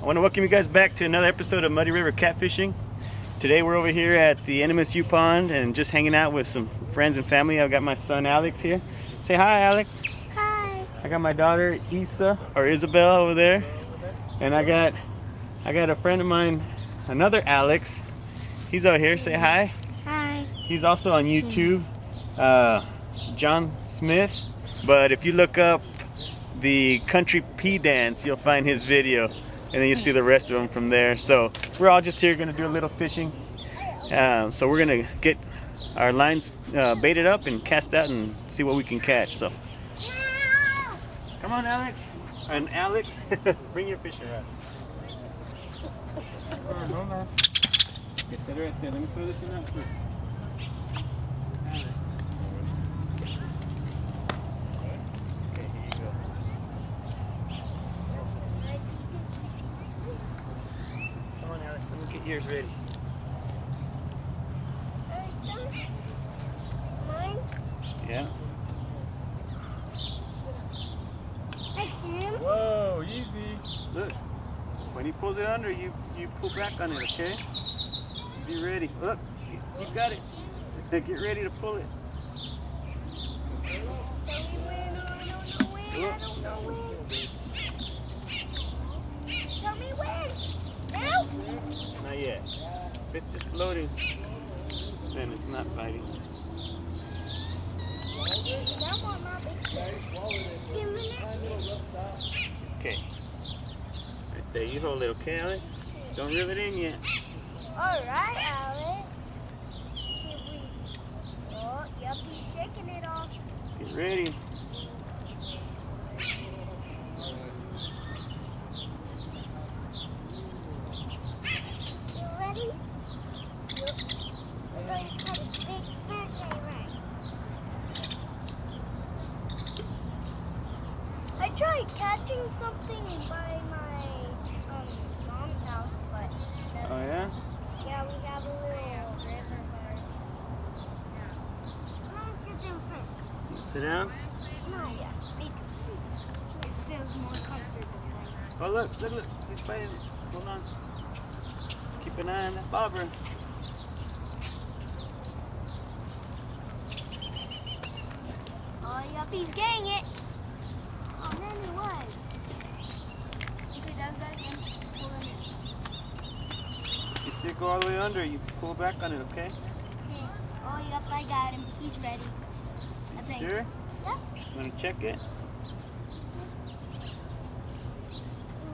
want to welcome you guys back to another episode of Muddy River Catfishing. Today we're over here at the NMSU pond and just hanging out with some friends and family. I've got my son Alex here. Say hi, Alex. Hi. I got my daughter Isabel over there, and I got a friend of mine, another Alex. He's over here. Say hi. Hi. He's also on YouTube, John Smith. But if you look up the Country Pea Dance, you'll find his video, and then you'll see the rest of them from there. So we're all just here going to do a little fishing. So we're going to get our lines baited up and cast out and see what we can catch. So come on, Alex. And Alex, bring your fishing rod. Hold on. Okay, set it right there. Let me throw this in out first. Yours ready. Mine? Yeah. Whoa, easy. Look, when he pulls it under, you pull back on it, okay? Be ready. Look, you got it. Get ready to pull it. Look. Tell me when. Now? Not yet. If it's just floating, then it's not biting. Okay. Right there, you hold it, okay, Alex? Don't reel it in yet. Alright, Alex. Oh, yep, he's shaking it off. Get ready. I tried catching something by my mom's house, but Oh yeah? yeah, we have a little river bar. I'm sit down first. You sit down. No, yeah, me too. It feels more comfortable. Oh look, he's biting it. Hold on. Keep an eye on that bobber. Oh, yep, he's getting it. Oh, man, he was. If he does that again, pull him in. You see it go all the way under, you pull back on it, okay? Okay. Oh, yep, I got him. He's ready. I think. Sure? Yep. You want to check it?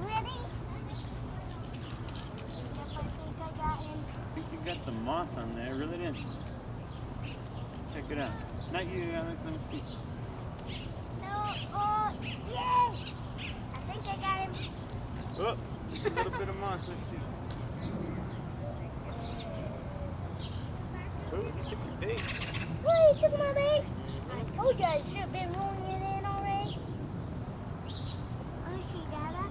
Ready? Yep, I think I got him. I think you got some moss on there. Reel it in. Let's check it out. Not you, Alex. Let me see. No, oh, yay! I think I got him. Oh, just a little bit of moss. Let's see. Oh, you took your bait. Oh, he took my bait. I told you I should have been rolling it in already. Oh, see, Dada?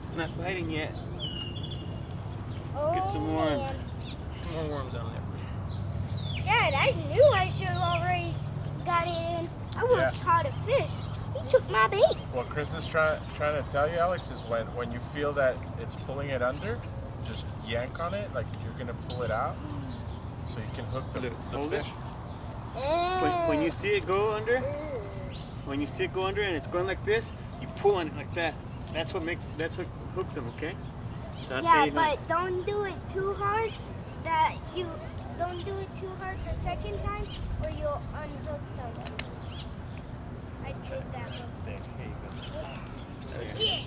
It's not biting yet. Oh, Get some more. man. Some more worms on there. Dad, I knew I should have already got it in. I would have caught a fish. He took my bait. What Chris is trying to tell you, Alex, is when you feel that it's pulling it under, just yank on it, like you're gonna pull it out, so you can hook the Hold it. fish. When you see it go under, and it's going like this, you pull on it like that. That's what hooks them, okay? So I'll tell Yeah, you but don't do it too hard. Don't do it too hard the second time, or you'll unhook them. I did that one. There you go. Yeah.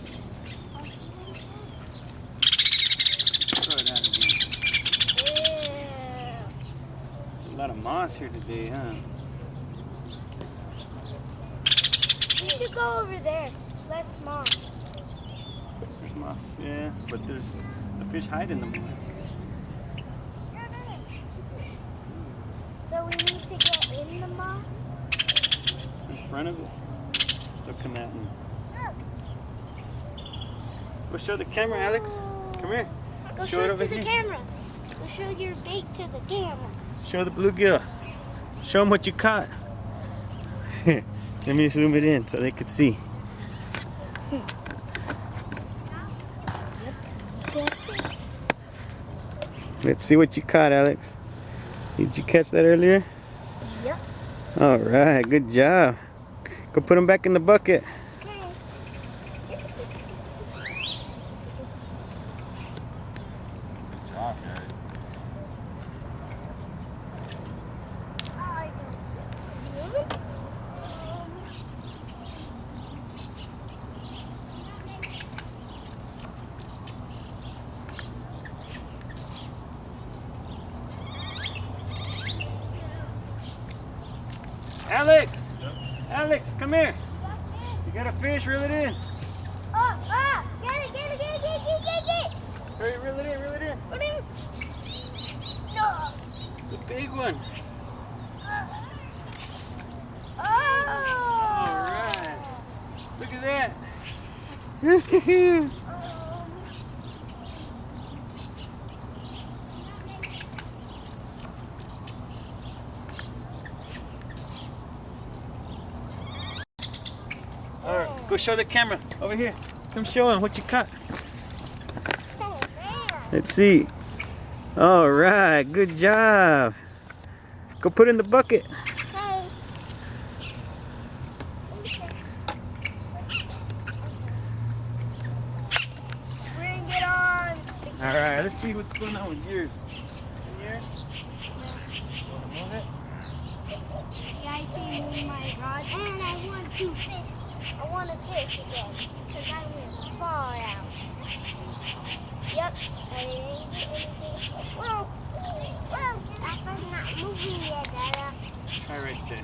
Throw it out again. Yeah. There's a lot of moss here today, huh? You should go over there. Less moss. There's moss, yeah, but there's the fish hide in the moss. So we need to get in the moss? In front of it. They'll come out and... We'll show the camera, Alex. Come here. Go Show show it it over to the here. camera. Go show your bait to the camera. Show the bluegill. Show them what you caught. Let me zoom it in so they can see. Let's see what you caught, Alex. Did you catch that earlier? Yep. All right, good job. Go put them back in the bucket. Okay. Good job, guys. Oh, is he moving? Alex! Alex, come here. You got a fish, reel it in. Oh, get it. Hurry, reel it in, reel it in. Put him. No. It's a big one. Oh. All right. Look at that. All right, go show the camera. Over here. Come show him what you caught. Oh, man. Let's see. All right, good job. Go put it in the bucket. Okay. Bring it on. All right, let's see what's going on with yours. Yours? Want to move it? Yeah, I see my rod, and I want to fish. I want to fish again because I will fall out. Yep. I didn't get anything. Whoa, that one's not moving yet, Dada. Try right there.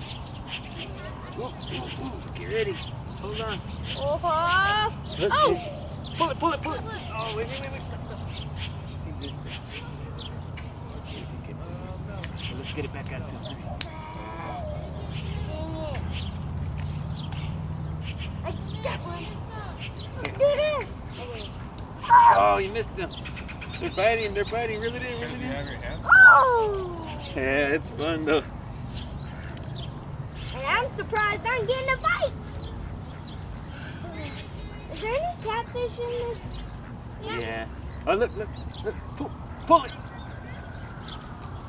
Get ready. Hold on. Oh, Look, oh. Pull it. Oh, wait, stop. He missed it. Let's see if he gets it. Well, let's get it back out to him. Dang it. I got one. Do this. Oh, you missed them. They're biting. Reel it in. You have your hands full. Oh. Yeah, it's fun though. And I'm surprised I'm getting a bite. Is there any catfish in this? Yeah. Oh, look. Pull it.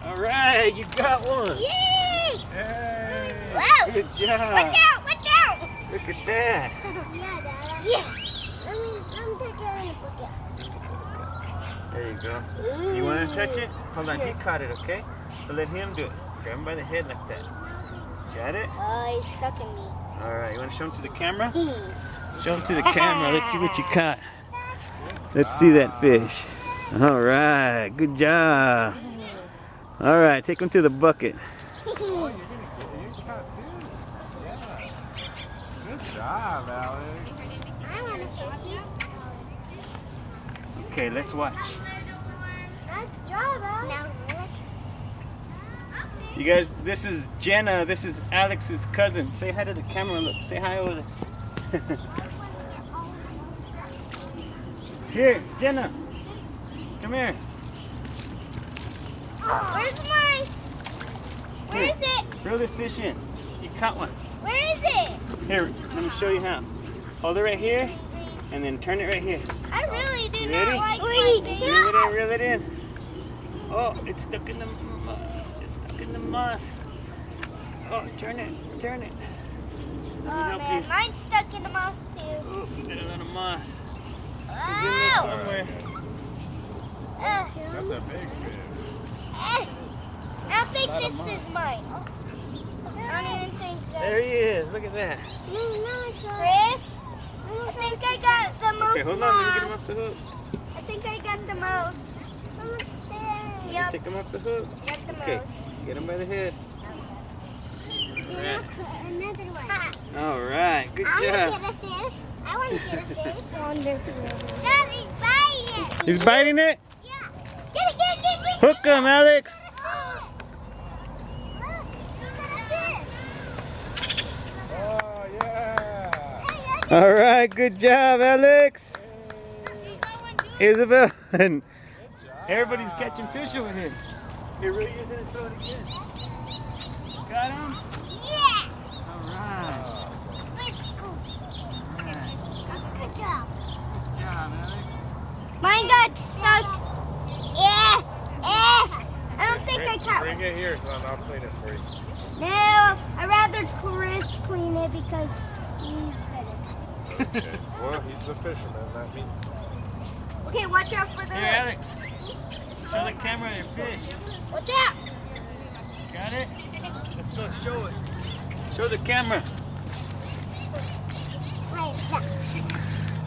All right, you got one. Yay! Hey! Wow! Good job. Watch out! Look at that. Yeah, Dada. Yes! I'm taking it in the bucket. There you go. You want to touch it? Hold on, he caught it, okay? So let him do it. Grab him by the head like that. Got it? Oh, he's sucking me. All right, you want to show him to the camera? Show him to the camera. Let's see what you caught. Let's see that fish. All right, good job. All right, take him to the bucket. Oh, you caught two. Yeah. Good job, Alex. I want to fish you. Okay, let's watch. Nice job, Alex. Now, You guys, this is Jenna. This is Alex's cousin. Say hi to the camera. Look, say hi over there. Here, Jenna. Come here. Where's mine? Where is it? Reel this fish in. You caught one. Where is it? Here, let me show you how. Hold it right here, and then turn it right here. I really do Ready? not like my baby. Reel it in. Oh, it's stuck in the moss. Oh, turn it. Let me Oh help man, you. mine's stuck in the moss too. Oh, we got a lot of moss. It's in there Wow. somewhere. That's a big fish. I think this is mine. I don't even think that's... There he is. Look at that. Chris, I think I got the most Okay, hold on. Let me get him moss. off the hook. I think I got the most. Yep, Take him off the hook. got the Okay, most. get him by the head. Another one. All right, good I job. want to get a fish. I want to get a fish. Daddy's biting it. He's biting it. Yeah. Get it. Hook him, Alex. Look, we got a fish. Oh, yeah. Hey, All right, good job, Alex. Isabel. And everybody's catching fish over here. You're really using it, throw it again. Got him? yeah. All right. Awesome. Let's go. All right. Good job. Good job, Alex. Mine got stuck. Yeah. Glenn, I'll clean it for you. No, I'd rather Chris clean it because he's better. Okay. Well, he's the fisherman, not me. Okay, watch out for the Here, Alex. Show the camera your fish. Watch out! Got it? Let's go show it. Show the camera.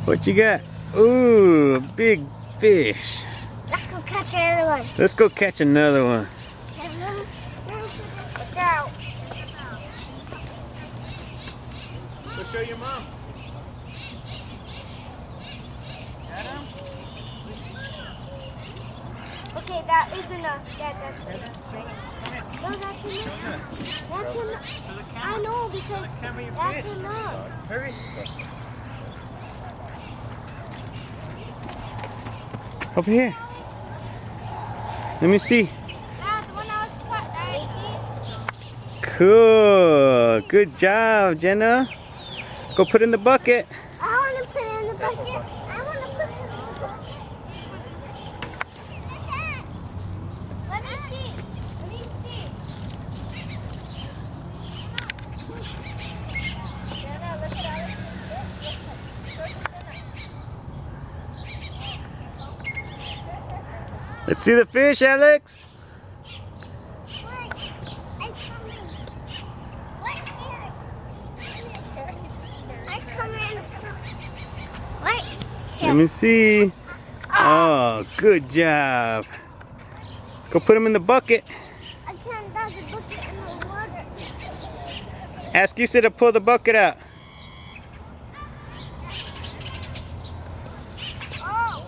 What you got? Ooh, a big fish. Let's go catch another one. Let's go catch another one. Watch out. Go show your mom. Got him? Okay, that is enough. That's enough. No, that's enough. That's enough. I know because that's enough. Hurry. Over here. Let me see. Ah, the one Alex caught. See? Cool. Good job, Jenna. Go put it in the bucket. I want to put it in the bucket. I want to put it in the bucket. Let me see. Let me see. Jenna, look at Alex. Let's see the fish, Alex. I'm coming. Right here. I'm coming. Right here. Let me see. Oh, good job. Go put them in the bucket. I can't dodge the bucket in the water. Ask you to pull the bucket out. Oh.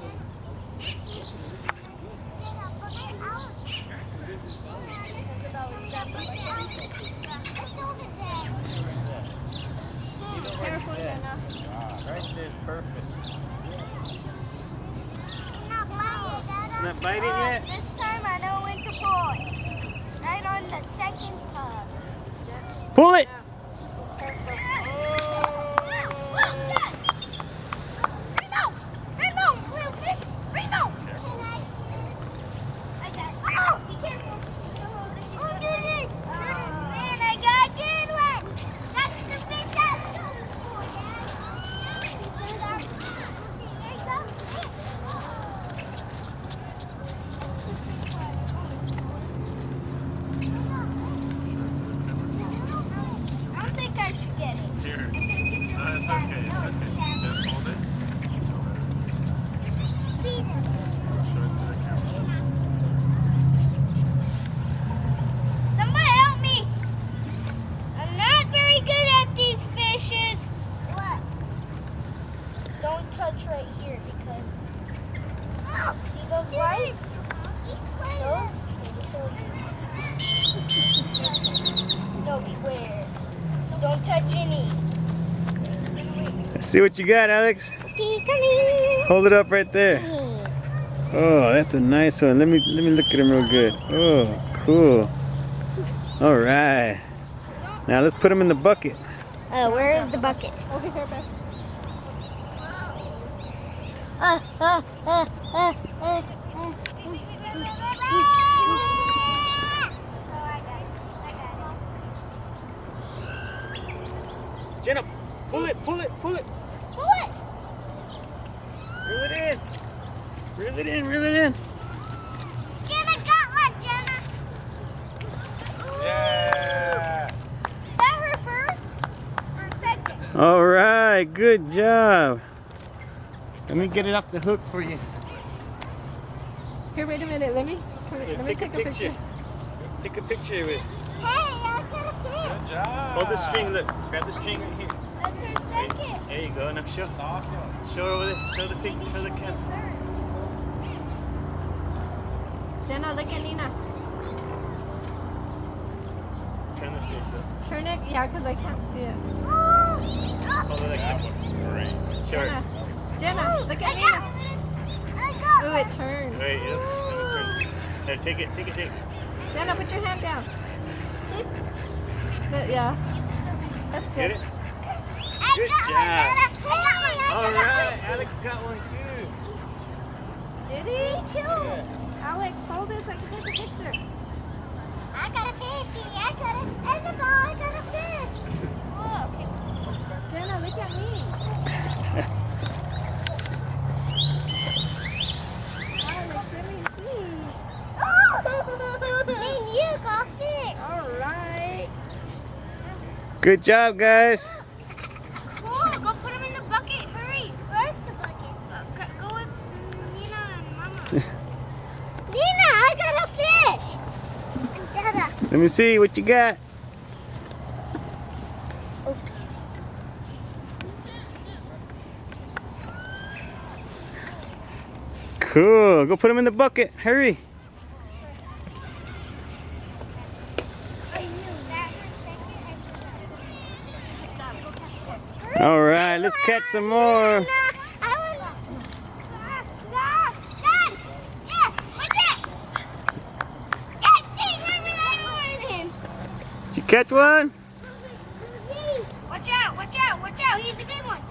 Careful, Jenna. Right there, perfect. Not biting yet? This time I know when to pull it. Right on the second tug. Pull it. Somebody help me! I'm not very good at these fishes. What? Don't touch right here because see those white? Those will kill you. No, beware. Don't touch any. Let's see what you got, Alex. Okay, come Hold it up right there. Oh, that's a nice one. Let me look at him real good. Oh, cool. All right. Now let's put him in the bucket. where is the bucket? Over here, babe. Jenna, pull it, pull it, pull it. Pull it! Reel it in. Reel it in, reel it in. Jenna got one, Jenna! Yeah. Is that her first or second? All right, good job. Let me get it off the hook for you. Here, wait a minute. Let me take a picture. Take a picture of it. Hey, I got a fish! Good job. Hold the string, look. Grab the string right here. That's her second. There you go. Now show. That's awesome. Show her over there. Show the picture. Show the camera. Jenna, look at Nina. Turn the fish though. Turn it. Yeah, because I can't see it. Hold it like That that. was great. Show her. Jenna. Jenna, look at I Nina. got Ooh, it turned. Wait, here, take it, take it, take it. Jenna, put your hand down. But yeah, that's Get good. it? Good job. All right, Alex got one too. Did he? Me too. Alex, hold it so I can take a picture. I got a fishy. I got it. And the ball, I got a fish. Oh, okay. Jenna, look at me. Alex, let me see. Oh! Me and you got fish. All right. Good job, guys. Cool. Go put them in the bucket. Hurry. Where's the bucket? Go with Nina and Mama. Nina, I got a fish. And Dada. Let me see what you got. Oops. Cool. Go put them in the bucket. Hurry. All right, let's catch some more. Did you catch one? Watch out, watch out, watch out. He's a good one.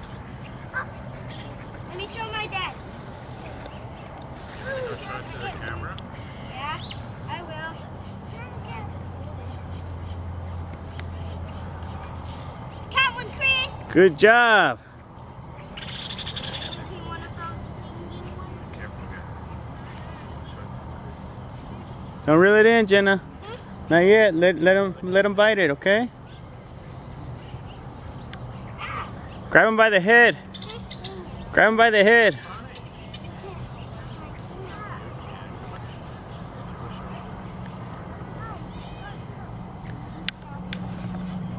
Let me show my dad. Yeah, I will. Caught one, Chris. Good job. Is he one of those stinging ones? Don't reel it in, Jenna. Not yet. Let him bite it, okay? Grab him by the head. Grab him by the head.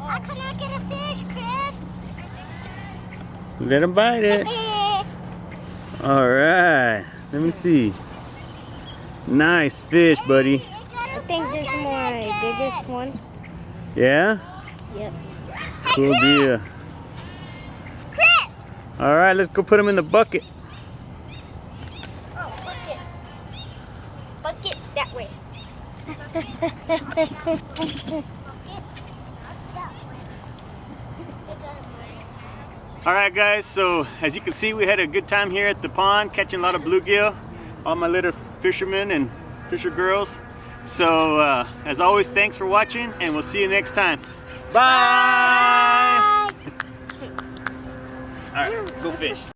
I cannot get a fish, Chris. Let him bite it. All right. Let me see. Nice fish, buddy. I think this is my biggest one. Yeah? Yep. Cool deal. Chris! All right, let's go put him in the bucket. Oh, bucket. Bucket that way. All right, guys, so as you can see, we had a good time here at the pond catching a lot of bluegill. All my little fishermen and fisher girls. So as always, thanks for watching, and we'll see you next time. Bye! All right, go fish.